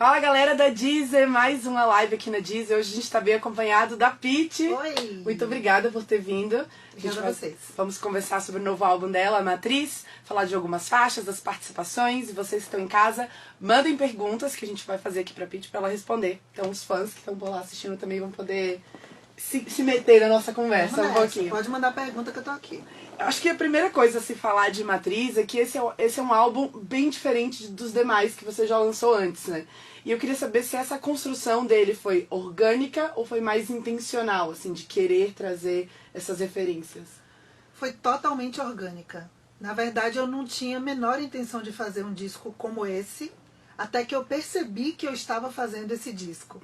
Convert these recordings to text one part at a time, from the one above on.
Fala galera da Deezer, mais uma live aqui na Deezer. Hoje a gente está bem acompanhado da Pitty. Oi! Muito obrigada por ter vindo. Obrigada a vocês. Vamos conversar sobre o novo álbum dela, a Matriz, falar de algumas faixas, das participações. E vocês que estão em casa, mandem perguntas que a gente vai fazer aqui pra Pitty para ela responder. Então os fãs que estão por lá assistindo também vão poder se meter na nossa conversa um pouquinho. Pode mandar pergunta que eu tô aqui. Acho que a primeira coisa a se falar de Matriz é que esse é um álbum bem diferente dos demais que você já lançou antes, né? E eu queria saber se essa construção dele foi orgânica ou foi mais intencional, assim, de querer trazer essas referências. Foi totalmente orgânica. Na verdade, eu não tinha a menor intenção de fazer um disco como esse, até que eu percebi que eu estava fazendo esse disco.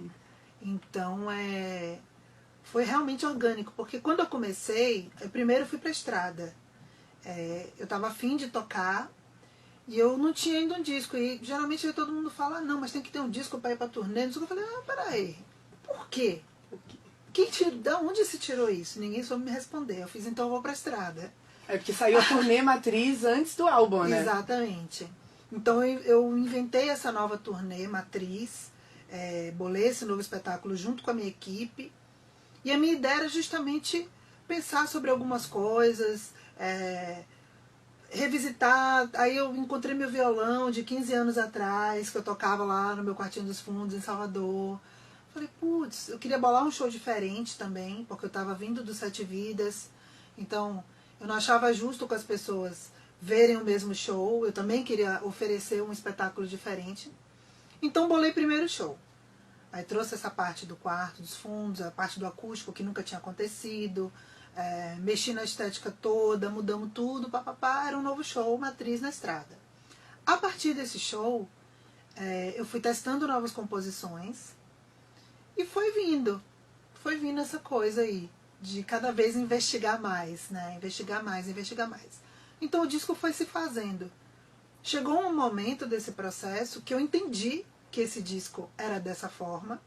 Então, foi realmente orgânico, porque quando eu comecei, eu primeiro fui pra estrada. Eu estava afim de tocar e eu não tinha ainda um disco. E geralmente todo mundo fala, não, mas tem que ter um disco para ir pra turnê. Eu falei, peraí, por quê? Da onde se tirou isso? Ninguém soube me responder. Eu fiz, então eu vou pra estrada. É porque saiu a turnê Matriz antes do álbum, né? Exatamente. Então eu inventei essa nova turnê Matriz, bolei esse novo espetáculo junto com a minha equipe. E a minha ideia era justamente pensar sobre algumas coisas, revisitar. Aí eu encontrei meu violão de 15 anos atrás, que eu tocava lá no meu quartinho dos fundos em Salvador. Falei, putz, eu queria bolar um show diferente também, porque eu estava vindo do Sete Vidas. Então, eu não achava justo com as pessoas verem o mesmo show. Eu também queria oferecer um espetáculo diferente. Então, bolei primeiro o show. Aí trouxe essa parte do quarto, dos fundos, a parte do acústico que nunca tinha acontecido. Mexi na estética toda, mudamos tudo, papapá, era um novo show, Matriz na Estrada. A partir desse show, eu fui testando novas composições e foi vindo essa coisa aí, de cada vez investigar mais, né? Investigar mais. Então o disco foi se fazendo. Chegou um momento desse processo que eu entendi que esse disco era dessa forma.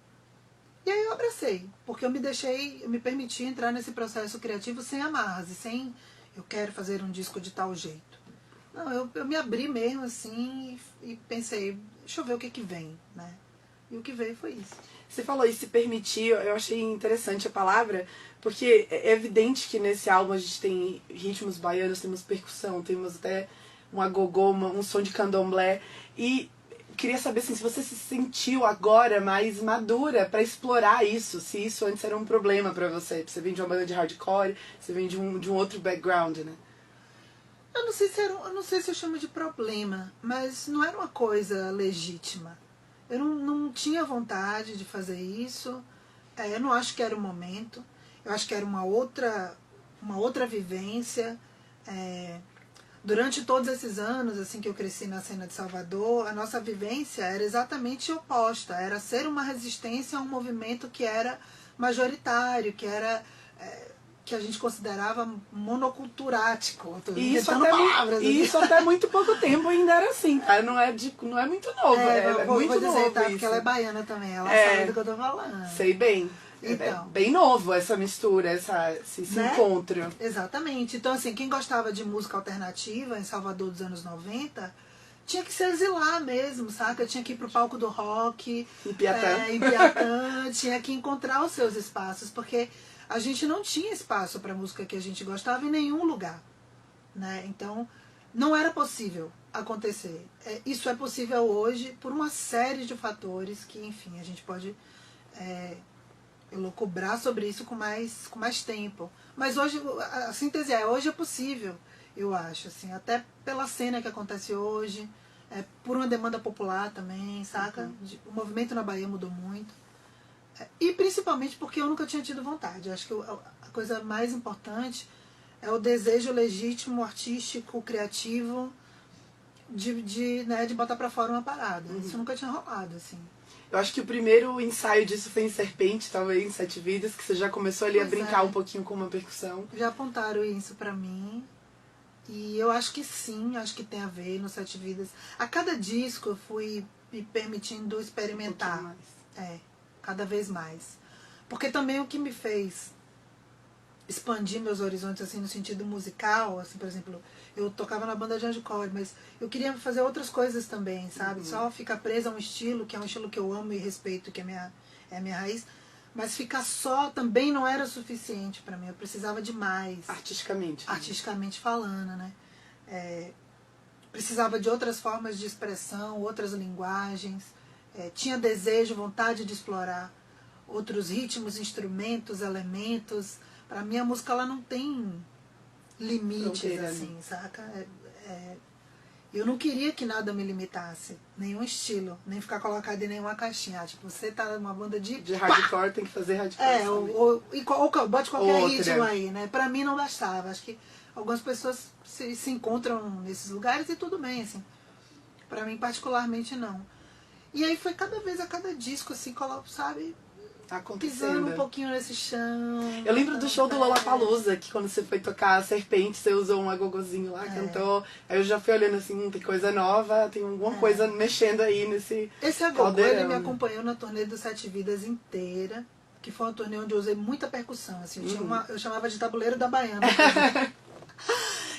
E aí eu abracei, porque eu me permiti entrar nesse processo criativo sem amarras e sem eu quero fazer um disco de tal jeito. Não, eu me abri mesmo assim e pensei, deixa eu ver o que vem, né? E o que veio foi isso. Você falou isso, se permitir, eu achei interessante a palavra, porque é evidente que nesse álbum a gente tem ritmos baianos, temos percussão, temos até um agogô, um som de candomblé, e queria saber assim, se você se sentiu agora mais madura para explorar isso, se isso antes era um problema para você. Você vem de uma banda de hardcore, você vem de um outro background, né? Eu não sei se eu chamo de problema, mas não era uma coisa legítima. Eu não tinha vontade de fazer isso. Eu não acho que era o momento. Eu acho que era uma outra vivência. Durante todos esses anos assim que eu cresci na cena de Salvador, a nossa vivência era exatamente oposta. Era ser uma resistência a um movimento que era majoritário, que era que a gente considerava monoculturático. Isso até muito pouco tempo ainda era assim, tá? Não é muito novo. Muito novo tá, isso. porque ela é baiana também, ela sabe do que eu tô falando. Sei bem. Então, é bem novo essa mistura, esse né? encontro. Exatamente. Então, assim, quem gostava de música alternativa em Salvador dos anos 90 tinha que se exilar mesmo, saca? Tinha que ir pro palco do rock, em Piatã, tinha que encontrar os seus espaços, porque a gente não tinha espaço para música que a gente gostava em nenhum lugar, né? Então, não era possível acontecer. Isso é possível hoje por uma série de fatores que, enfim, a gente pode cobrar sobre isso com mais tempo. Mas hoje, a síntese hoje é possível, eu acho, assim, até pela cena que acontece hoje, por uma demanda popular também, saca? O movimento na Bahia mudou muito. E principalmente porque eu nunca tinha tido vontade. Eu acho que a coisa mais importante é o desejo legítimo, artístico, criativo, de botar pra fora uma parada. Isso nunca tinha rolado, assim. Eu acho que o primeiro ensaio disso foi em Serpente, talvez, em Sete Vidas, que você já começou ali a brincar um pouquinho com uma percussão. Já apontaram isso pra mim. E eu acho que sim, acho que tem a ver no Sete Vidas. A cada disco eu fui me permitindo experimentar. Mais. Cada vez mais. Porque também o que me fez expandir meus horizontes, assim, no sentido musical, assim, por exemplo, eu tocava na banda de hardcore, mas eu queria fazer outras coisas também, sabe? Só ficar presa a um estilo, que é um estilo que eu amo e respeito, que é a minha raiz, mas ficar só também não era o suficiente para mim, eu precisava de mais. Artisticamente. Artisticamente falando, né? Precisava de outras formas de expressão, outras linguagens, tinha desejo, vontade de explorar outros ritmos, instrumentos, elementos. Para mim a música ela não tem limites, Fronteira, assim, saca? Eu não queria que nada me limitasse, nenhum estilo, nem ficar colocado em nenhuma caixinha. Tipo, você tá numa banda de hardcore, tem que fazer hardcore. ou bote qualquer Outra. ritmo aí, né? Pra mim não bastava. Acho que algumas pessoas se encontram nesses lugares e tudo bem, assim. Pra mim, particularmente, não. E aí foi cada vez a cada disco, assim, sabe? Pisando um pouquinho nesse chão. Eu lembro do show do Lollapalooza, que quando você foi tocar Serpente, você usou um agogozinho lá, cantou. Aí eu já fui olhando assim, tem coisa nova, tem alguma coisa mexendo aí nesse Esse agogô, ele me acompanhou na turnê do Sete Vidas inteira, que foi uma turnê onde eu usei muita percussão, assim. Eu chamava de tabuleiro da baiana,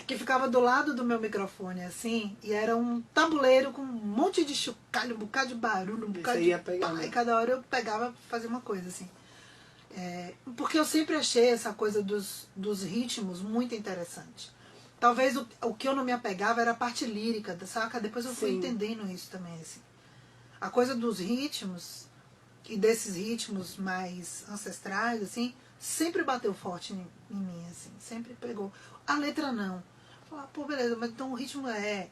que ficava do lado do meu microfone, assim, e era um tabuleiro com um monte de chocalho, um bocado de barulho, um bocado de pá, e cada hora eu pegava pra fazer uma coisa, assim. Porque eu sempre achei essa coisa dos ritmos muito interessante. Talvez o que eu não me apegava era a parte lírica, saca? Depois eu fui entendendo isso também, assim. A coisa dos ritmos, e desses ritmos mais ancestrais, assim, sempre bateu forte em mim, assim, sempre pegou. A letra não. Falar, pô, beleza, mas então o ritmo é.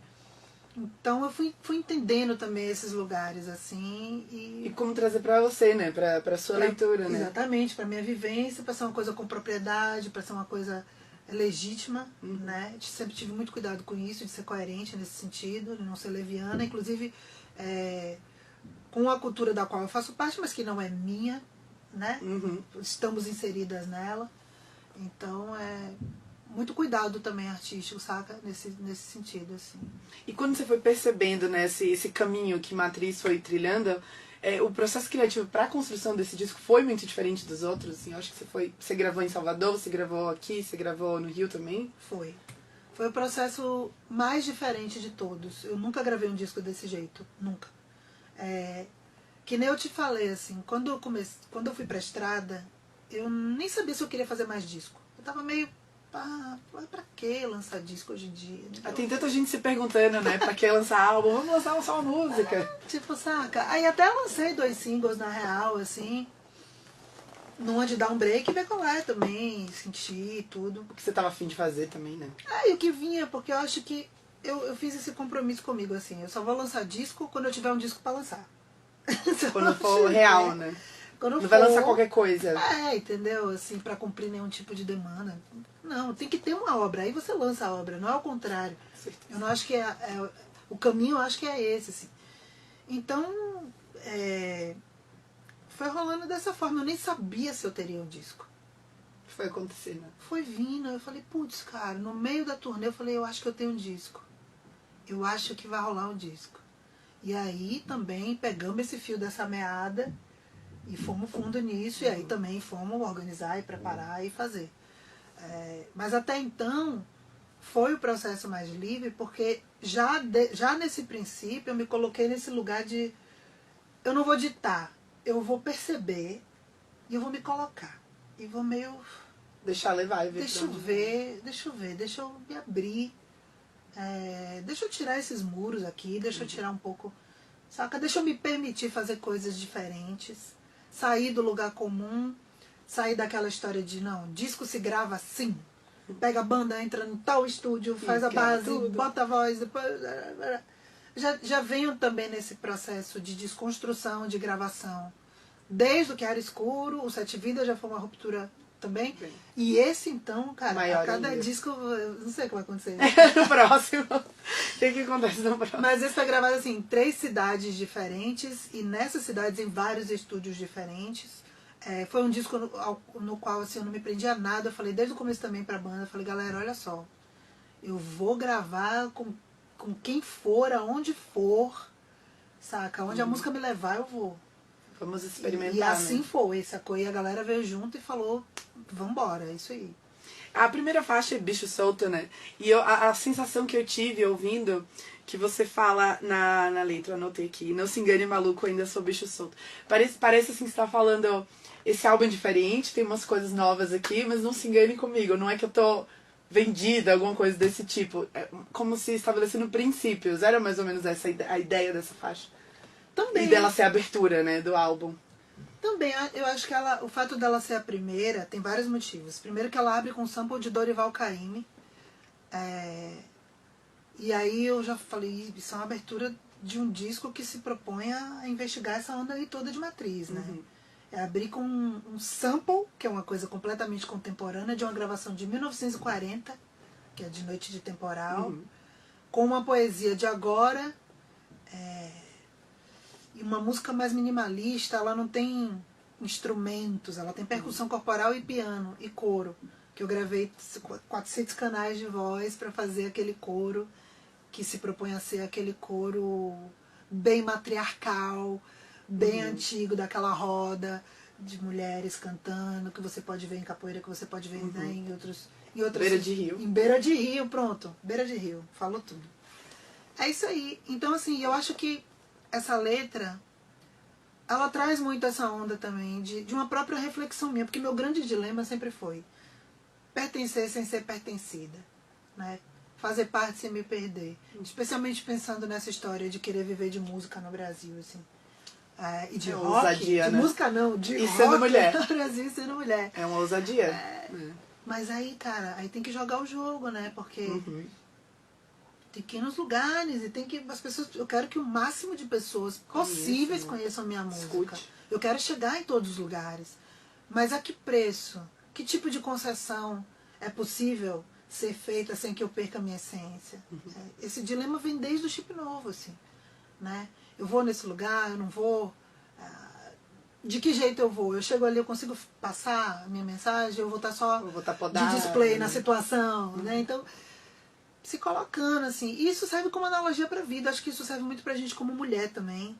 Então eu fui entendendo também esses lugares, assim. E como trazer pra você, né? Pra sua leitura, né? Exatamente, pra minha vivência, pra ser uma coisa com propriedade, pra ser uma coisa legítima, né? Sempre tive muito cuidado com isso, de ser coerente nesse sentido, de não ser leviana, inclusive com a cultura da qual eu faço parte, mas que não é minha, né? Estamos inseridas nela. Então muito cuidado também artístico, saca? Nesse sentido, assim. E quando você foi percebendo, né, esse caminho que Matriz foi trilhando, o processo criativo para a construção desse disco foi muito diferente dos outros? Assim, eu acho que você gravou em Salvador, você gravou aqui, você gravou no Rio também? Foi. Foi o processo mais diferente de todos. Eu nunca gravei um disco desse jeito, nunca. Que nem eu te falei, assim, quando eu fui pra estrada, eu nem sabia se eu queria fazer mais disco. Eu tava meio, pra que lançar disco hoje em dia? Tem tanta gente se perguntando, né, pra que lançar álbum? Vamos lançar só uma música. Tipo, saca? Aí até lancei 2 singles, na real, assim, numa de dar um break e ver qual é também, sentir tudo. O que você tava afim de fazer também, né? E o que vinha, porque eu acho que eu fiz esse compromisso comigo, assim, eu só vou lançar disco quando eu tiver um disco pra lançar. Quando for real, né? Não vai lançar qualquer coisa. Entendeu? Assim, pra cumprir nenhum tipo de demanda. Não, tem que ter uma obra. Aí você lança a obra, não é o contrário. Eu não acho que o caminho, eu acho que é esse, assim. Então, foi rolando dessa forma. Eu nem sabia se eu teria um disco. Foi acontecendo. Foi vindo. Eu falei, putz, cara, no meio da turnê eu falei, eu acho que eu tenho um disco. Eu acho que vai rolar um disco. E aí também pegamos esse fio dessa meada e fomos fundo nisso, e aí também fomos organizar e preparar e fazer. Mas até então foi o processo mais livre, porque já nesse princípio eu me coloquei nesse lugar de eu não vou ditar, eu vou perceber e eu vou me colocar. E vou meio... Deixar levar e ver. Deixa eu me abrir. Deixa eu tirar esses muros aqui, deixa eu tirar um pouco, saca? Deixa eu me permitir fazer coisas diferentes, sair do lugar comum, sair daquela história de, não, disco se grava assim, pega a banda, entra no tal estúdio, faz a base, bota a voz, depois... Já venho também nesse processo de desconstrução, de gravação, desde o que era escuro, o Sete Vidas já foi uma ruptura também. Bem. E esse, então, cara, maior a cada ainda. disco, eu não sei o que vai acontecer. No próximo. O que acontece no próximo? Mas esse foi gravado, assim, em 3 cidades diferentes, e nessas cidades em vários estúdios diferentes. Foi um disco no qual, assim, eu não me prendi a nada. Eu falei desde o começo também pra banda, eu falei, galera, olha só, eu vou gravar com quem for, aonde for, saca? Onde a música me levar, eu vou. Vamos experimentar, E assim né? foi, sacou? E a galera veio junto e falou, vambora, é isso aí. A primeira faixa é Bicho Solto, né? E a sensação que eu tive ouvindo, que você fala na letra, eu anotei aqui, não se engane maluco, ainda sou bicho solto. Parece assim que você tá falando, esse álbum é diferente, tem umas coisas novas aqui, mas não se engane comigo, não é que eu tô vendida, alguma coisa desse tipo. É como se estabelecendo princípios, era mais ou menos essa a ideia dessa faixa. Também. E dela ser a abertura, né, do álbum. Também, eu acho que o fato dela ser a primeira tem vários motivos. Primeiro que ela abre com um sample de Dorival Caymmi. E aí eu já falei, isso é uma abertura de um disco que se propõe a investigar essa onda aí toda de matriz, né? É abrir com um sample, que é uma coisa completamente contemporânea, de uma gravação de 1940, que é de Noite de Temporal, com uma poesia de agora, e uma música mais minimalista. Ela não tem instrumentos, ela tem percussão corporal e piano e coro, que eu gravei 400 canais de voz para fazer aquele coro que se propõe a ser aquele coro bem matriarcal, bem antigo, daquela roda de mulheres cantando, que você pode ver em capoeira, que você pode ver em outros... Beira de Rio. Em Beira de Rio, pronto. Beira de Rio, falou tudo. É isso aí. Então, assim, eu acho que essa letra, ela traz muito essa onda também de uma própria reflexão minha, porque meu grande dilema sempre foi pertencer sem ser pertencida, né? Fazer parte sem me perder. Especialmente pensando nessa história de querer viver de música no Brasil, assim. E de rock. Ousadia, de né? música não, de e rock sendo mulher. no Brasil e sendo mulher. É uma ousadia. Mas aí, cara, aí tem que jogar o jogo, né? Porque tem que ir nos lugares e tem que... As pessoas, eu quero que o máximo de pessoas possíveis conheçam minha música. Escute. Eu quero chegar em todos os lugares. Mas a que preço? Que tipo de concessão é possível ser feita sem que eu perca a minha essência? Esse dilema vem desde o Chip Novo, assim, né? Eu vou nesse lugar, eu não vou... De que jeito eu vou? Eu chego ali, eu consigo passar a minha mensagem, eu vou estar só podada, de display na situação, né? Então, se colocando, assim. E isso serve como analogia para a vida. Acho que isso serve muito pra gente como mulher também.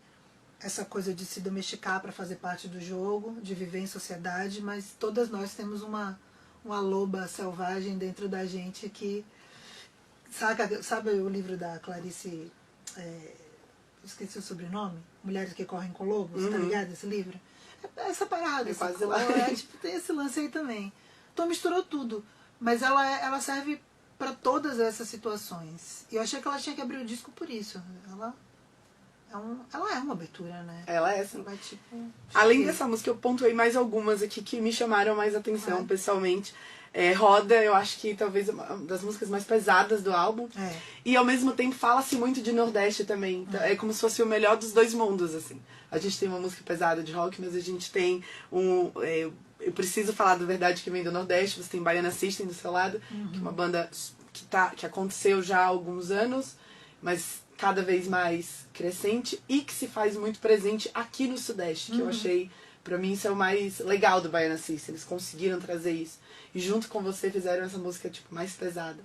Essa coisa de se domesticar para fazer parte do jogo, de viver em sociedade, mas todas nós temos uma loba selvagem dentro da gente que... Sabe o livro da Clarice... esqueci o sobrenome? Mulheres que Correm com Lobos, tá ligado esse livro? É essa parada, quase lá. Tipo, tem esse lance aí também. Então misturou tudo. Mas ela serve para todas essas situações. E eu achei que ela tinha que abrir o disco por isso. Ela é uma abertura, né? Ela é essa. Ela, tipo, Além dessa música, eu pontuei mais algumas aqui que me chamaram mais atenção pessoalmente. Roda, eu acho que talvez uma das músicas mais pesadas do álbum. E ao mesmo tempo fala-se muito de Nordeste também. Então, é como se fosse o melhor dos dois mundos, assim. A gente tem uma música pesada de rock, mas a gente tem eu preciso falar da verdade que vem do Nordeste. Você tem Baiana System do seu lado, que é uma banda que aconteceu já há alguns anos, mas cada vez mais crescente e que se faz muito presente aqui no Sudeste, que eu achei, pra mim, isso é o mais legal do Baiana System. Eles conseguiram trazer isso. E junto com você fizeram essa música tipo mais pesada.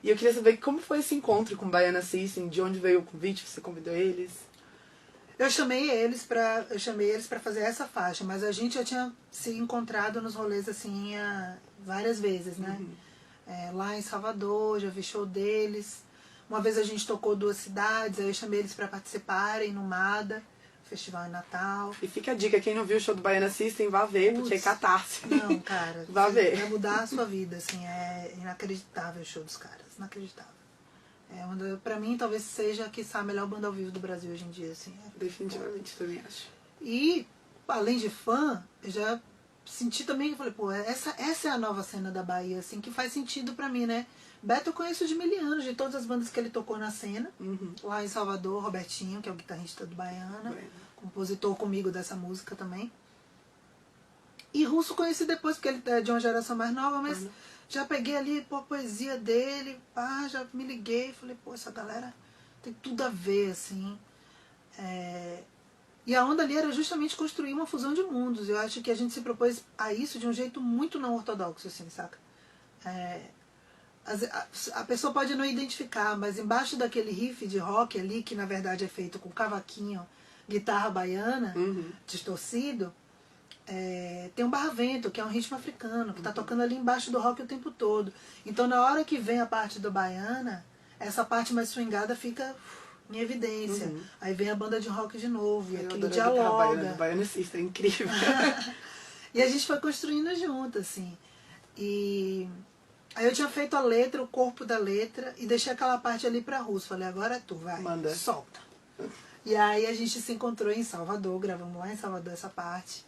E eu queria saber como foi esse encontro com o Baiana System, de onde veio o convite, você convidou eles? Eu chamei eles pra fazer essa faixa, mas a gente já tinha se encontrado nos rolês assim várias vezes, né? Lá em Salvador, já vi show deles. Uma vez a gente tocou 2 cidades, aí eu chamei eles pra participarem no MADA, festival em Natal. E fica a dica, quem não viu o show do Baiana System, vá ver, porque é catarse. Não, cara, vá ver. Vai mudar a sua vida, assim, é inacreditável o show dos caras, inacreditável. Pra mim, talvez seja, quiçá, a melhor banda ao vivo do Brasil hoje em dia, assim. Definitivamente, também acho. E, além de fã, eu já senti também, eu falei, pô, essa é a nova cena da Bahia, assim, que faz sentido pra mim, né? Beto eu conheço de mil anos, de todas as bandas que ele tocou na cena. Lá em Salvador, Robertinho, que é o guitarrista do Baiana, compositor comigo dessa música também. E Russo conheci depois, porque ele é de uma geração mais nova, mas já peguei ali, pô, a poesia dele, já me liguei, falei, pô, essa galera tem tudo a ver, assim. E a onda ali era justamente construir uma fusão de mundos. Eu acho que a gente se propôs a isso de um jeito muito não ortodoxo, assim, saca? A pessoa pode não identificar, mas embaixo daquele riff de rock ali, que na verdade é feito com cavaquinho, guitarra baiana, distorcido, tem um barravento, que é um ritmo africano, que tá tocando ali embaixo do rock o tempo todo. Então na hora que vem a parte do baiana, essa parte mais swingada fica em evidência. Aí vem a banda de rock de novo, e aquilo dialoga. Baianista, é incrível. E a gente foi construindo junto, assim. E aí eu tinha feito a letra, o corpo da letra, e deixei aquela parte ali pra Russo. Falei, agora é tu, vai, manda, solta. E aí a gente se encontrou em Salvador, gravamos lá em Salvador essa parte.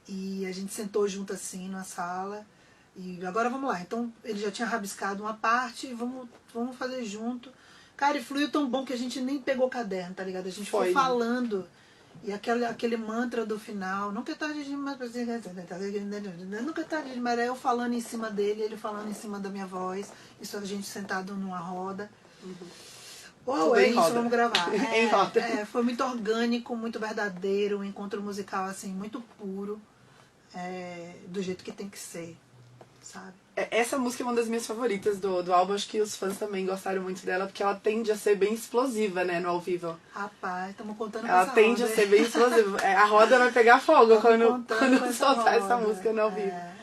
E a gente sentou junto assim na sala. E agora vamos lá. Então ele já tinha rabiscado uma parte, vamos fazer junto. Cara, e fluiu tão bom que a gente nem pegou caderno, tá ligado? A gente foi falando. E aquele mantra do final, nunca é tarde demais pra dizer, nunca é tarde demais, era eu falando em cima dele, ele falando em cima da minha voz, isso a gente sentado numa roda. É isso, vamos gravar. Foi muito orgânico, muito verdadeiro, um encontro musical assim, muito puro, do jeito que tem que ser, sabe? Essa música é uma das minhas favoritas do álbum, acho que os fãs também gostaram muito dela, porque ela tende a ser bem explosiva, né, no ao vivo. Rapaz, estamos contando com ela essa tende roda, a ser bem explosiva. A roda vai pegar fogo quando soltar essa música no ao vivo.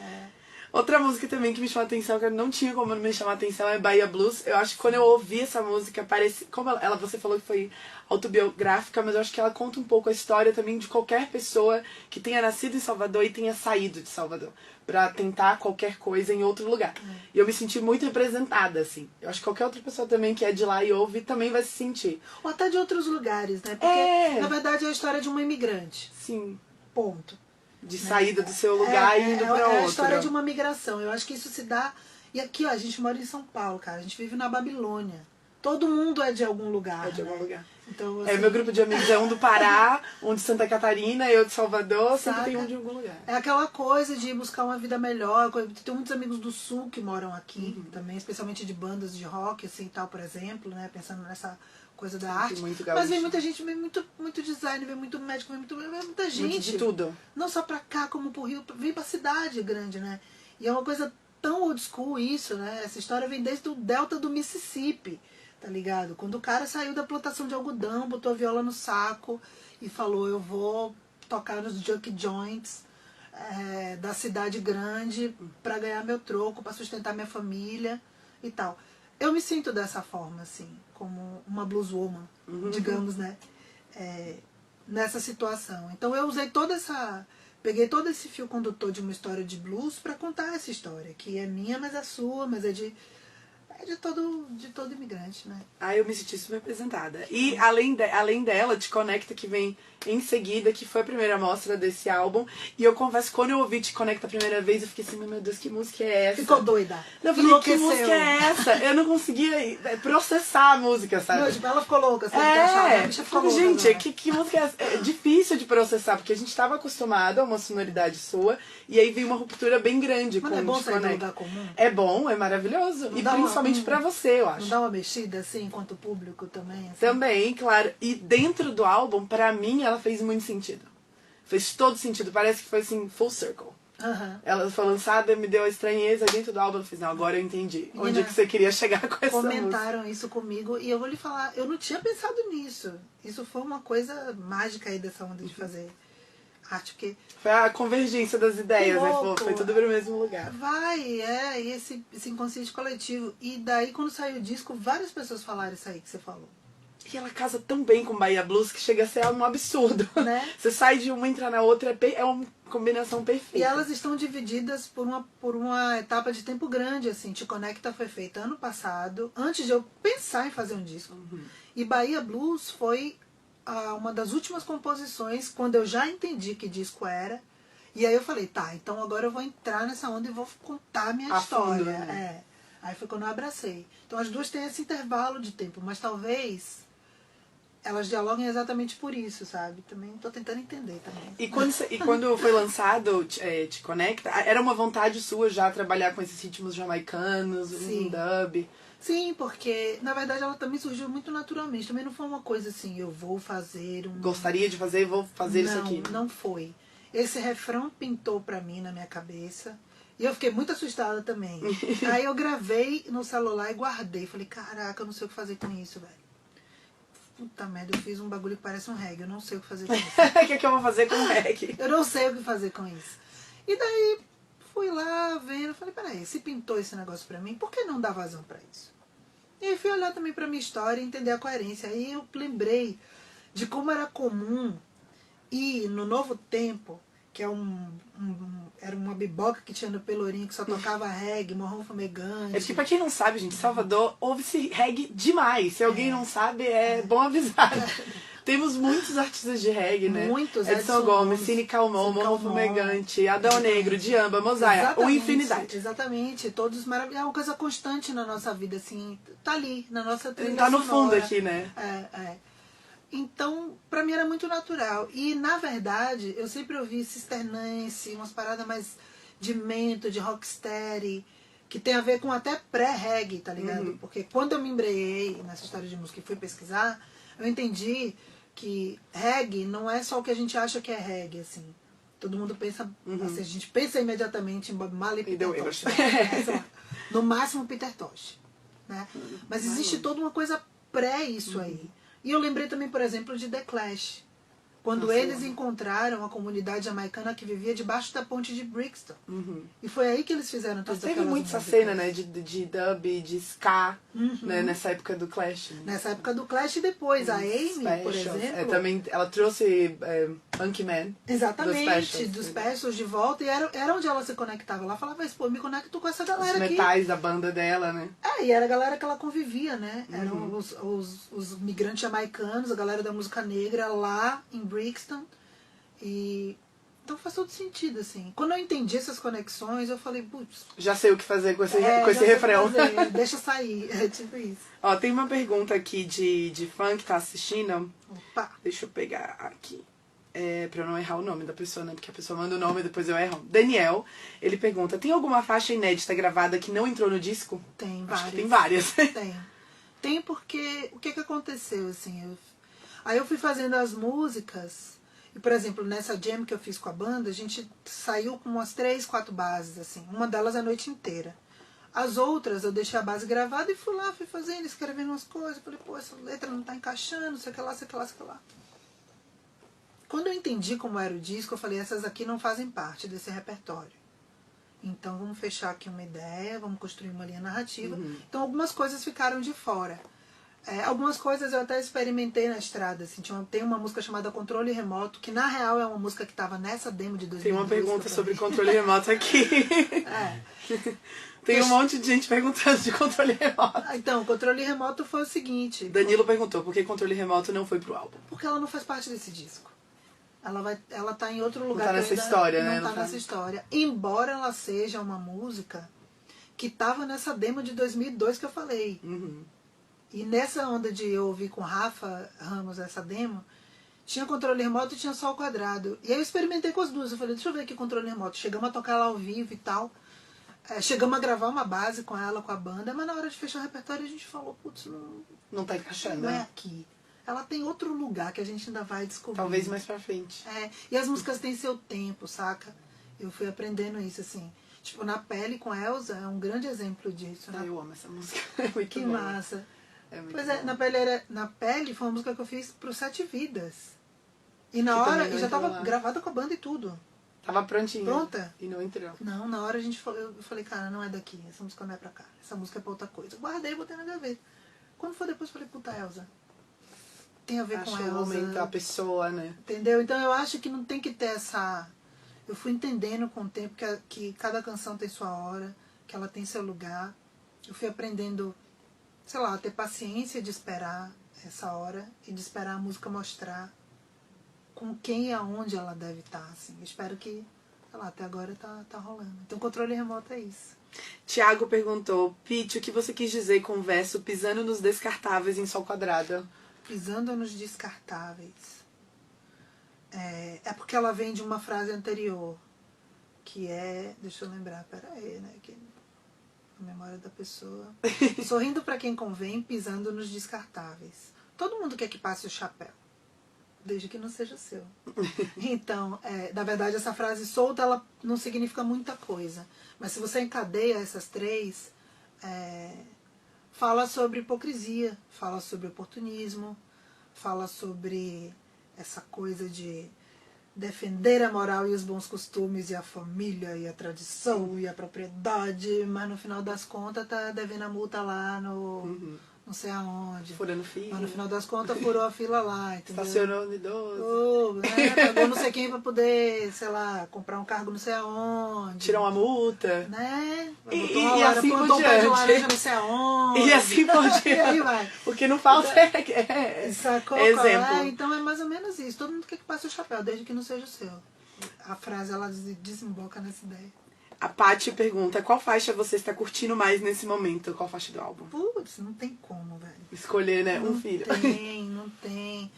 Outra música também que me chamou a atenção, que eu não tinha como não me chamar a atenção, é Bahia Blues. Eu acho que quando eu ouvi essa música, parece... Como você falou que foi autobiográfica, mas eu acho que ela conta um pouco a história também de qualquer pessoa que tenha nascido em Salvador e tenha saído de Salvador pra tentar qualquer coisa em outro lugar. E eu me senti muito representada, assim. Eu acho que qualquer outra pessoa também que é de lá e ouve também vai se sentir. Ou até de outros lugares, né? Porque, na verdade, é a história de uma imigrante. Sim. Ponto. De saída do seu lugar e indo pra outro. É a história de uma migração. Eu acho que isso se dá... E aqui, ó, a gente mora em São Paulo, cara. A gente vive na Babilônia. Todo mundo é de algum lugar, É de algum lugar. Então, assim... meu grupo de amigos é um do Pará, um de Santa Catarina, eu de Salvador, sempre tem um de algum lugar. É aquela coisa de buscar uma vida melhor. Tem muitos amigos do Sul que moram aqui também, especialmente de bandas de rock, assim, tal, por exemplo, né? Pensando nessa coisa da arte. Mas vem muita gente, vem muito design, vem muito médico, vem muita gente. Muito de tudo. Não só pra cá, como pro Rio, vem pra cidade grande, né? E é uma coisa tão old school isso, né? Essa história vem desde o delta do Mississippi, tá ligado? Quando o cara saiu da plantação de algodão, botou a viola no saco e falou, eu vou tocar nos junk joints da cidade grande pra ganhar meu troco, pra sustentar minha família e tal. Eu me sinto dessa forma, assim, como uma blueswoman, digamos, né? Nessa situação. Então eu usei peguei todo esse fio condutor de uma história de blues pra contar essa história, que é minha, mas é sua, mas é de todo imigrante, né? Eu me senti super representada. E além dela, Te Conecta, que vem em seguida, que foi a primeira mostra desse álbum. E eu confesso, quando eu ouvi Te Conecta a primeira vez, eu fiquei assim, meu Deus, que música é essa? Ficou doida. Eu falei, que música é essa? Eu não conseguia processar a música, sabe? Não, tipo, ela ficou louca, sabe? Gente, que música é essa? É difícil de processar, porque a gente estava acostumado a uma sonoridade sua, e aí veio uma ruptura bem grande. Mas não é bom sair do lugar comum? É bom, é maravilhoso. E principalmente pra você, eu acho. Não dá uma mexida, assim, enquanto público também? Assim? Também, claro. E dentro do álbum, pra mim, ela fez muito sentido. Fez todo sentido. Parece que foi assim, full circle. Ela foi lançada, me deu a estranheza dentro do álbum. Eu fiz, não, agora eu entendi. Menina, onde é que você queria chegar com essa música? Comentaram isso comigo e eu vou lhe falar, eu não tinha pensado nisso. Isso foi uma coisa mágica aí dessa onda de fazer arte, porque... Foi a convergência das ideias, né? Foi tudo pro mesmo lugar. E esse inconsciente coletivo. E daí, quando saiu o disco, várias pessoas falaram isso aí que você falou. E ela casa tão bem com Bahia Blues que chega a ser um absurdo. Né? Você sai de uma e entra na outra, é uma combinação perfeita. E elas estão divididas por uma etapa de tempo grande, assim. Te Conecta foi feita ano passado, antes de eu pensar em fazer um disco. E Bahia Blues foi uma das últimas composições, quando eu já entendi que disco era. E aí eu falei, tá, então agora eu vou entrar nessa onda e vou contar a minha história. Fundo, né? Aí foi quando eu abracei. Então as duas têm esse intervalo de tempo, mas talvez elas dialoguem exatamente por isso, sabe? Também tô tentando entender também. E quando foi lançado Te Conecta, era uma vontade sua já trabalhar com esses ritmos jamaicanos, um dub? Sim, porque na verdade ela também surgiu muito naturalmente. Também não foi uma coisa assim, eu vou fazer Gostaria de fazer, vou fazer isso aqui. Não foi. Esse refrão pintou pra mim na minha cabeça. E eu fiquei muito assustada também. Aí eu gravei no celular e guardei. Falei, caraca, eu não sei o que fazer com isso, velho. puta merda, eu fiz um bagulho que parece um reggae, eu não sei o que fazer com isso. O que é que eu vou fazer com o reggae? Eu não sei o que fazer com isso. E daí, fui lá vendo, falei, peraí, se pintou esse negócio pra mim, por que não dar vazão pra isso? E aí fui olhar também pra minha história e entender a coerência. Aí eu lembrei de como era comum ir no Novo Tempo, que é era uma biboca que tinha no Pelourinho, que só tocava reggae, morrão fumegante. É porque, pra quem não sabe, gente, Salvador ouve-se reggae demais. Se alguém não sabe, é bom avisar. Temos muitos artistas de reggae, né? Muitos, Edson Gomes, Cine Calmon, Morro Fumegante, Adão Negro, Diamba, Mozaia, ou infinidade. Exatamente, todos maravilhosos. É uma coisa constante na nossa vida, assim, tá ali, na nossa trilha Tá no fundo sonora. aqui, né? É. Então, pra mim era muito natural. E, na verdade, eu sempre ouvi Cisternense, umas paradas mais de mento, de rocksteady, que tem a ver com até pré-reggae, tá ligado? Porque quando eu me embreiei nessa história de música e fui pesquisar, eu entendi que reggae não é só o que a gente acha que é reggae, assim. Todo mundo pensa, assim, a gente pensa imediatamente em Bob Marley e Peter Tosh. Né? No máximo Peter Tosh. Né? Mas existe toda uma coisa pré isso aí. E eu lembrei também, por exemplo, de The Clash. Quando eles encontraram a comunidade jamaicana que vivia debaixo da ponte de Brixton. E foi aí que eles fizeram todas aquelas Teve muito essa músicas. cena, né, de dub, de ska, né, nessa época do Clash. Né? Nessa época do Clash e depois. A Amy, por Specials. exemplo... Também, ela trouxe Funky Man. Exatamente, dos dos Specials de volta. E era onde ela se conectava. Ela falava, pô, me conecto com essa galera Os aqui. metais da banda dela, né? E era a galera que ela convivia, né? Eram os migrantes jamaicanos, a galera da música negra lá em Brixton. E então faz todo sentido, assim. Quando eu entendi essas conexões, eu falei, putz, Já sei o que fazer com esse já sei refrão. fazer, deixa sair. É tipo isso. Ó, tem uma pergunta aqui de fã que tá assistindo. Opa. Deixa eu pegar aqui. Pra eu não errar o nome da pessoa, né? Porque a pessoa manda o nome e depois eu erro. Daniel, ele pergunta, tem alguma faixa inédita gravada que não entrou no disco? Tem Acho várias. que tem várias. Tem porque, o que aconteceu, assim, aí eu fui fazendo as músicas, e por exemplo, nessa jam que eu fiz com a banda, a gente saiu com umas 3, 4 bases, assim, uma delas a noite inteira. As outras eu deixei a base gravada e fui lá, fui fazendo, escrevendo umas coisas, falei, pô, essa letra não tá encaixando, sei que lá, sei que lá, sei que lá. Quando eu entendi como era o disco, eu falei, essas aqui não fazem parte desse repertório. Então vamos fechar aqui uma ideia, vamos construir uma linha narrativa. Então algumas coisas ficaram de fora. Algumas coisas eu até experimentei na estrada. Assim, tem uma música chamada Controle Remoto, que na real é uma música que estava nessa demo de 2012. Tem uma pergunta sobre controle remoto aqui. Tem um monte de gente perguntando de controle remoto. Então, controle remoto foi o seguinte. Danilo perguntou por que controle remoto não foi pro álbum. Porque ela não faz parte desse disco. Ela tá em outro lugar. Não tá nessa história, né? Não tá nessa história. Embora ela seja uma música que tava nessa demo de 2002 que eu falei. E nessa onda de eu ouvir com Rafa Ramos essa demo, tinha controle remoto e tinha só o quadrado. E aí eu experimentei com as duas. Eu falei, deixa eu ver aqui controle remoto. Chegamos a tocar ela ao vivo e tal. Chegamos a gravar uma base com ela, com a banda, mas na hora de fechar o repertório a gente falou, putz, não tá encaixando, não é né? aqui. Ela tem outro lugar que a gente ainda vai descobrir. Talvez mais pra frente. E as músicas têm seu tempo, saca? Eu fui aprendendo isso, assim. Tipo, Na Pele com Elza é um grande exemplo disso. Eu amo essa música. É muito que boa. massa. Muito pois boa. Na Pele foi uma música que eu fiz pro Sete Vidas. E na hora, eu já tava gravada com a banda e tudo. Tava prontinha. Pronta? E não entrou. Não, na hora eu falei, cara, não é daqui. Essa música não é pra cá. Essa música é pra outra coisa. Guardei e botei na gaveta. Quando foi depois, eu falei, puta, Elza. Tem a ver com o Elza. momento, a pessoa, né? Entendeu? Então eu acho que não tem que ter essa... Eu fui entendendo com o tempo que cada canção tem sua hora, que ela tem seu lugar. Eu fui aprendendo, sei lá, a ter paciência de esperar essa hora e de esperar a música mostrar com quem e aonde ela deve estar, assim. Eu espero que, sei lá, até agora tá rolando. Então controle remoto é isso. Tiago perguntou, Pete, o que você quis dizer com o verso pisando nos descartáveis em sol quadrado? Pisando nos descartáveis. É porque ela vem de uma frase anterior, que é... Deixa eu lembrar, peraí, né? Que a memória da pessoa... Sorrindo pra quem convém, pisando nos descartáveis. Todo mundo quer que passe o chapéu, desde que não seja seu. Então, na verdade, essa frase solta, ela não significa muita coisa. Mas se você encadeia essas três, fala sobre hipocrisia, fala sobre oportunismo, fala sobre essa coisa de defender a moral e os bons costumes e a família e a tradição e a propriedade, mas no final das contas tá devendo a multa lá no não sei aonde. Furando fila. Mas no final das contas furou a fila lá, entendeu? Estacionou no idoso. Né? Pagou não sei quem pra poder, sei lá, comprar um cargo não sei aonde. Tirou uma multa. Né? E assim por plantou um pé de diante. laranja não sei aonde. E assim por diante. E aí vai. O que não falta é Sacou? exemplo. Então é mais ou menos isso. Todo mundo quer que passe o chapéu, desde que não seja o seu. A frase, ela desemboca nessa ideia. A Paty pergunta, qual faixa você está curtindo mais nesse momento? Qual faixa do álbum? Putz, não tem como, velho. Escolher, né? Não Um filho. não tem.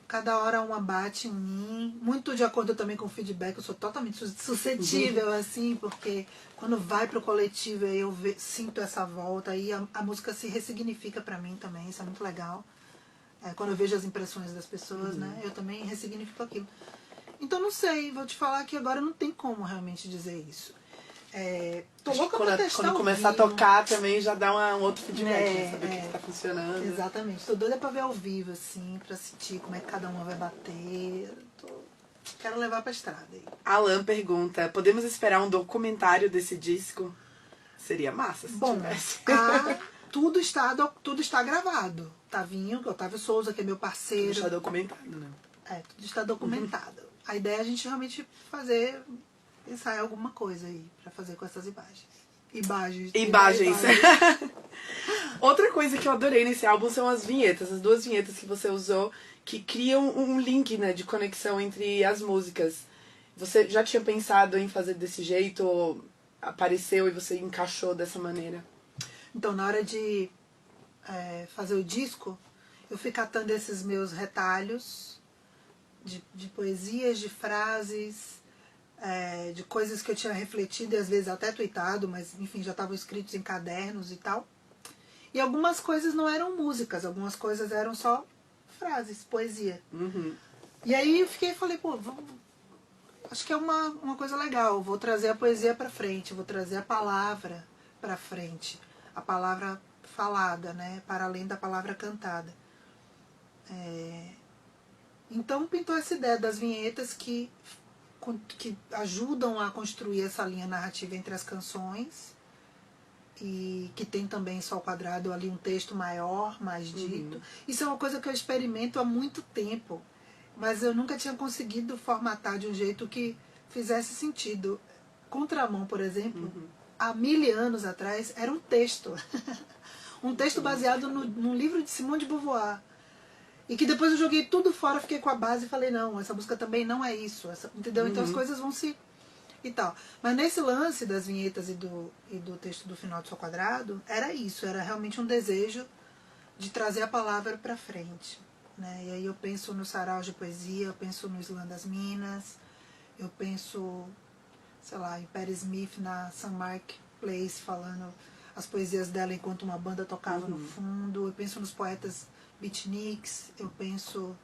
Cada hora uma bate em mim. Muito de acordo também com o feedback. Eu sou totalmente suscetível, assim, porque quando vai pro coletivo aí eu sinto essa volta. Aí a música se ressignifica pra mim também. Isso é muito legal. Quando eu vejo as impressões das pessoas, né? Eu também ressignifico aquilo. Então não sei, vou te falar que agora não tem como realmente dizer isso. Tô louca pra testar quando começar a tocar também já dá um outro feedback, né? Saber o que tá funcionando. Exatamente. Tô doida pra ver ao vivo, assim, pra sentir como é que cada uma vai bater. Quero levar pra estrada aí. Alan pergunta, podemos esperar um documentário desse disco? Seria massa se tivesse. Tudo está gravado. Tavinho, Otávio Souza, que é meu parceiro. Tudo está documentado, né? Tudo está documentado. A ideia é a gente realmente pensar em alguma coisa aí pra fazer com essas imagens. Imagens. Outra coisa que eu adorei nesse álbum são as vinhetas, as 2 vinhetas que você usou, que criam um link, né, de conexão entre as músicas. Você já tinha pensado em fazer desse jeito, ou apareceu e você encaixou dessa maneira? Então, na hora de fazer o disco, eu fui catando esses meus retalhos de poesias, de frases, de coisas que eu tinha refletido e às vezes até tweetado, mas enfim, já estavam escritos em cadernos e tal. E algumas coisas não eram músicas, algumas coisas eram só frases, poesia. E aí eu falei, pô, acho que é uma coisa legal, vou trazer a poesia pra frente, vou trazer a palavra pra frente, a palavra falada, né, para além da palavra cantada. Então pintou essa ideia das vinhetas que ajudam a construir essa linha narrativa entre as canções e que tem também só o quadrado ali, um texto maior, mais dito. Isso é uma coisa que eu experimento há muito tempo, mas eu nunca tinha conseguido formatar de um jeito que fizesse sentido. Contramão, por exemplo, há 1000 anos atrás, era um texto. Um texto baseado num livro de Simone de Beauvoir. E que depois eu joguei tudo fora, fiquei com a base e falei, não, essa música também não é isso. Entendeu? Então as coisas vão se... e tal. Mas nesse lance das vinhetas e do texto do final do Sol Quadrado, era isso. Era realmente um desejo de trazer a palavra pra frente. Né? E aí eu penso no Saraus de Poesia, eu penso no Islã das Minas, eu penso, sei lá, em Patti Smith na St. Mark Place, falando as poesias dela enquanto uma banda tocava no fundo. Eu penso nos poetas beatniks, eu penso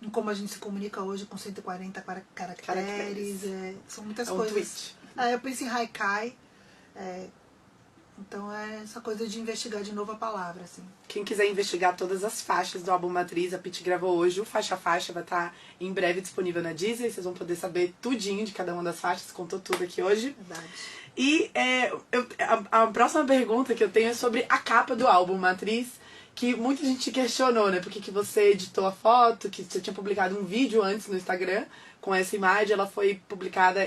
em como a gente se comunica hoje com 140 caracteres. São muitas coisas. Eu penso em haikai. Então é essa coisa de investigar de novo a palavra, assim. Quem quiser investigar todas as faixas do álbum Matriz, a Pitty gravou hoje, o Faixa a Faixa vai estar em breve disponível na Disney, vocês vão poder saber tudinho de cada uma das faixas, contou tudo aqui hoje. Verdade. E a próxima pergunta que eu tenho é sobre a capa do álbum Matriz, que muita gente questionou, né? Porque que você editou a foto, que você tinha publicado um vídeo antes no Instagram com essa imagem, ela foi publicada,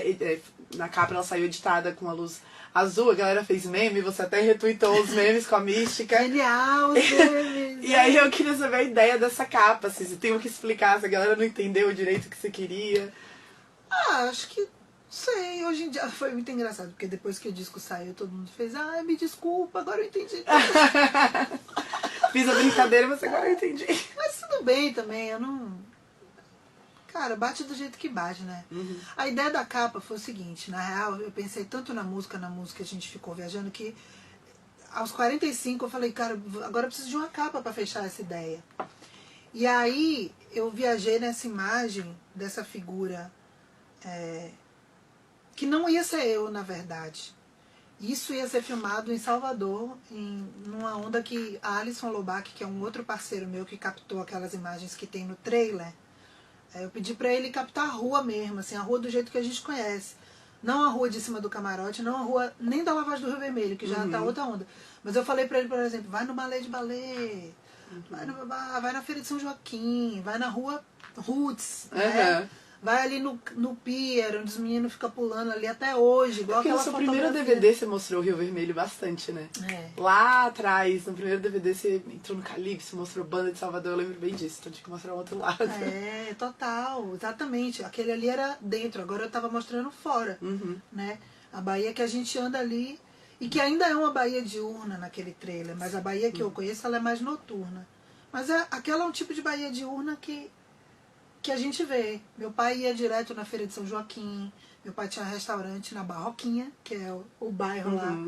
na capa ela saiu editada com a luz azul, a galera fez meme, você até retweetou os memes com a mística. Genial, os memes! E aí eu queria saber a ideia dessa capa, assim, você tem o que explicar, se a galera não entendeu direito o que você queria. Acho que, sei, hoje em dia foi muito engraçado, porque depois que o disco saiu, todo mundo fez, me desculpa, agora eu entendi. Fiz a brincadeira, mas agora eu entendi. Mas tudo bem também, eu não... Cara, bate do jeito que bate, né? A ideia da capa foi o seguinte, na real, eu pensei tanto na música a gente ficou viajando, que aos 45 eu falei, cara, agora eu preciso de uma capa pra fechar essa ideia. E aí eu viajei nessa imagem dessa figura que não ia ser eu, na verdade. Isso ia ser filmado em Salvador, numa onda que a Alisson Lobac, que é um outro parceiro meu que captou aquelas imagens que tem no trailer, eu pedi pra ele captar a rua mesmo, assim, a rua do jeito que a gente conhece. Não a rua de cima do camarote, não a rua nem da Lavagem do Rio Vermelho, que já tá outra onda. Mas eu falei pra ele, por exemplo, vai no Balé de Balé, vai na Feira de São Joaquim, vai na rua Roots, né? Vai ali no pier, onde os meninos ficam pulando ali até hoje. Igual porque no seu primeiro DVD você mostrou o Rio Vermelho bastante, né? Lá atrás, no primeiro DVD você entrou no Calypso, mostrou Banda de Salvador, eu lembro bem disso, então tinha que mostrar o outro lado. Total, exatamente. Aquele ali era dentro, agora eu tava mostrando fora, né? A Bahia que a gente anda ali, e que ainda é uma Bahia diurna naquele trailer, mas a Bahia que eu conheço, ela é mais noturna. Mas aquela é um tipo de Bahia diurna que a gente vê. Meu pai ia direto na Feira de São Joaquim, meu pai tinha um restaurante na Barroquinha, que é o bairro lá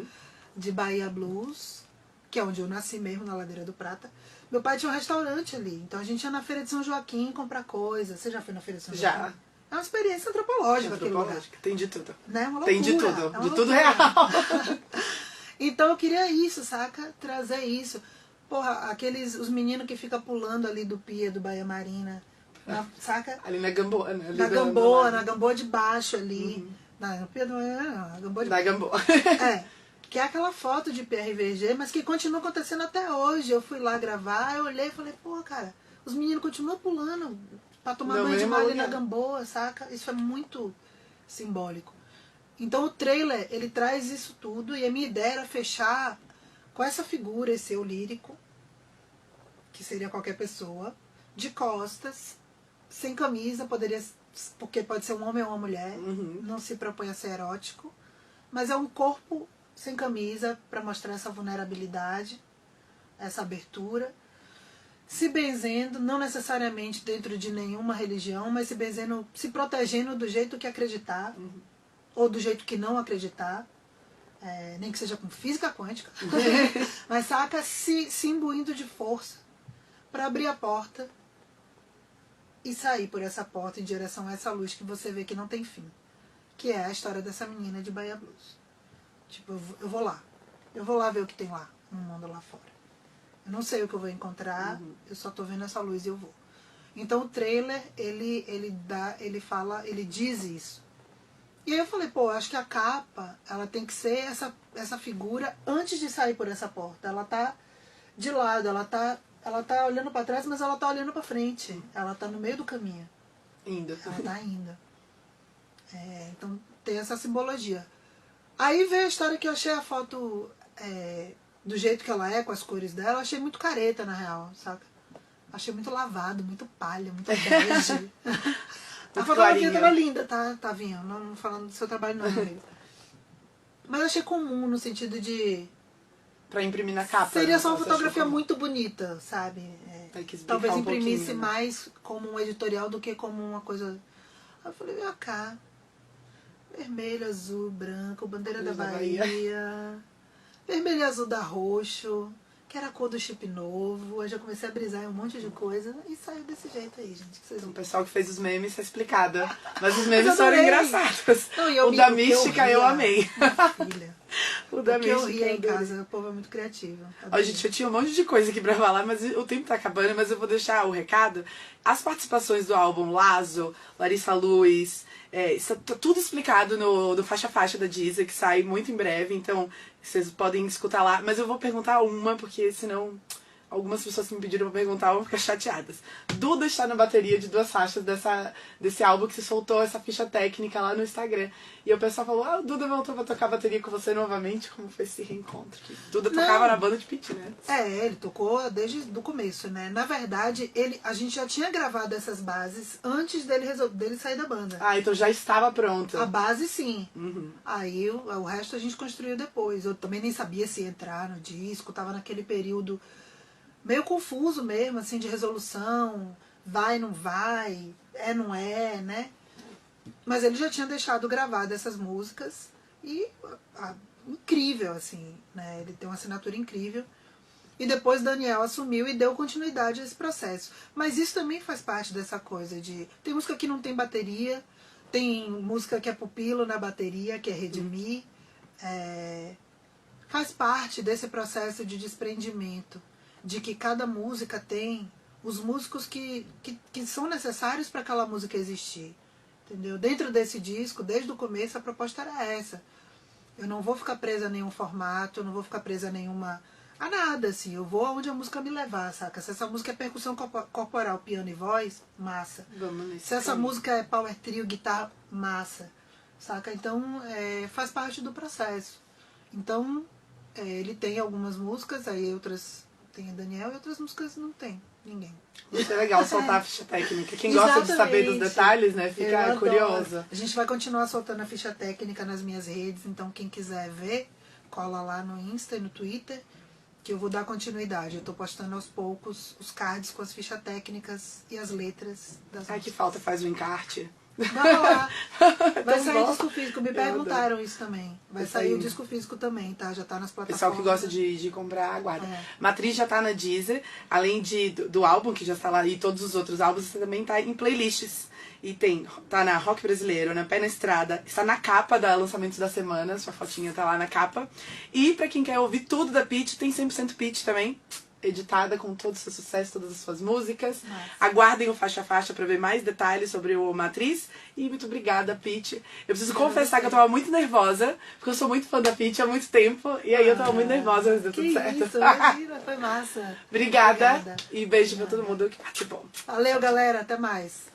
de Bahia Blues, que é onde eu nasci mesmo, na Ladeira do Prata. Meu pai tinha um restaurante ali, então a gente ia na Feira de São Joaquim comprar coisas. Você já foi na Feira de São Joaquim? Já. É uma experiência antropológica aquele lugar. Tem de tudo. Né? Uma loucura, tem de tudo, é de tudo real. Então eu queria isso, saca? Trazer isso. Porra, os meninos que ficam pulando ali do pier do Bahia Marina, saca? Ali na Gamboa, né? Na Gamboa de baixo ali. No pier do Bahia, na Gamboa de baixo. Na Gamboa. Que é aquela foto de PRVG, mas que continua acontecendo até hoje. Eu fui lá gravar, eu olhei e falei, pô, cara, os meninos continuam pulando pra tomar banho de mar ali na Gamboa, saca? Isso é muito simbólico. Então o trailer, ele traz isso tudo, e a minha ideia era fechar com essa figura, esse eu lírico, que seria qualquer pessoa, de costas, sem camisa, porque pode ser um homem ou uma mulher, não se propõe a ser erótico, mas é um corpo sem camisa para mostrar essa vulnerabilidade, essa abertura, se benzendo, não necessariamente dentro de nenhuma religião, mas se benzendo, se protegendo do jeito que acreditar, ou do jeito que não acreditar, nem que seja com física quântica, mas saca, se imbuindo de força para abrir a porta e sair por essa porta em direção a essa luz que você vê que não tem fim, que é a história dessa menina de Bahia Blues. Tipo, eu vou lá ver o que tem lá no mundo lá fora. Eu não sei o que eu vou encontrar, eu só tô vendo essa luz e eu vou. Então o trailer, ele diz isso. E aí eu falei, pô, acho que a capa, ela tem que ser essa figura antes de sair por essa porta. Ela tá de lado, ela tá olhando para trás, mas ela tá olhando para frente. Ela tá no meio do caminho. Ela tá indo. Então tem essa simbologia. Aí veio a história que eu achei a foto do jeito que ela é, com as cores dela, eu achei muito careta, na real, saca? Achei muito lavado, muito palha, muito bege. A fotografia tava linda, tá, Vinha? Não falando do seu trabalho, não, amigo. Mas achei comum, no sentido de... Pra imprimir na capa. Seria só uma fotografia muito bonita, sabe? Talvez imprimisse né? mais como um editorial do que como uma coisa... Aí eu falei, vem cá. Vermelho, azul, branco, bandeira da Bahia. Vermelho e azul da Roxo, que era a cor do chip novo. Eu já comecei a brisar em um monte de coisa e saiu desse jeito aí, gente. O pessoal que fez os memes tá explicado. Mas os memes foram engraçados. Não, o da Mística eu amei. Filha. O da Mística eu ria em casa, o povo é muito criativo. Ó, gente, eu tinha um monte de coisa aqui pra falar, mas o tempo tá acabando, mas eu vou deixar o recado. As participações do álbum Lazo, Larissa Luz, está tudo explicado no Faixa Faixa da Deezer, que sai muito em breve, então vocês podem escutar lá. Mas eu vou perguntar uma, porque senão algumas pessoas que me pediram pra perguntar vão ficar chateadas. Duda está na bateria de 2 faixas desse álbum que você soltou essa ficha técnica lá no Instagram. E o pessoal falou, o Duda voltou pra tocar bateria com você novamente. Como foi esse reencontro? Duda tocava na banda de Pit, né? Ele tocou desde o começo, né? Na verdade, a gente já tinha gravado essas bases antes dele sair da banda. Então já estava pronta. A base, sim. Aí o resto a gente construiu depois. Eu também nem sabia se ia entrar no disco, tava naquele período meio confuso mesmo, assim, de resolução, vai, não vai, não é, né? Mas ele já tinha deixado gravado essas músicas e incrível, assim, né? Ele tem uma assinatura incrível. E depois Daniel assumiu e deu continuidade a esse processo. Mas isso também faz parte dessa coisa de... Tem música que não tem bateria, tem música que é pupilo na bateria, que é redimir. faz parte desse processo de desprendimento, de que cada música tem os músicos que são necessários para aquela música existir. Entendeu? Dentro desse disco, desde o começo, a proposta era essa. Eu não vou ficar presa a nenhum formato, eu não vou ficar presa a nada, assim. Eu vou aonde a música me levar, saca? Se essa música é percussão corporal, piano e voz, massa. Vamos Se essa música é power trio, guitarra, massa. Saca? Então, faz parte do processo. Então, ele tem algumas músicas, aí outras tem a Daniel e outras músicas não tem ninguém. Isso é legal, soltar a ficha técnica. Quem gosta de saber dos detalhes, né, fica curioso. A gente vai continuar soltando a ficha técnica nas minhas redes, então quem quiser ver, cola lá no Insta e no Twitter, que eu vou dar continuidade. Eu tô postando aos poucos os cards com as fichas técnicas e as letras das Ai, que falta, faz o encarte. Vai lá. Vai sair o bom. disco físico. Me perguntaram isso também. Vai sair o disco físico também, tá? Já tá nas plataformas. Pessoal que gosta de comprar, aguarda. Matriz já tá na Deezer. Além do álbum, que já está lá, e todos os outros álbuns, você também tá em playlists. E tá na Rock Brasileiro, na Pé na Estrada. Está na capa da Lançamentos da Semana. Sua fotinha tá lá na capa. E pra quem quer ouvir tudo da Pitty, tem 100% Pitty também. Editada com todo o seu sucesso, todas as suas músicas. Nossa. Aguardem o Faixa a Faixa para ver mais detalhes sobre o Matriz. E muito obrigada, Pitty. Eu preciso confessar que eu tava muito nervosa, porque eu sou muito fã da Pitty há muito tempo. E aí eu tava muito nervosa, mas deu tudo certo. Isso, imagina, foi massa. Obrigada. E beijo pra todo mundo que participou. Valeu, galera. Até mais.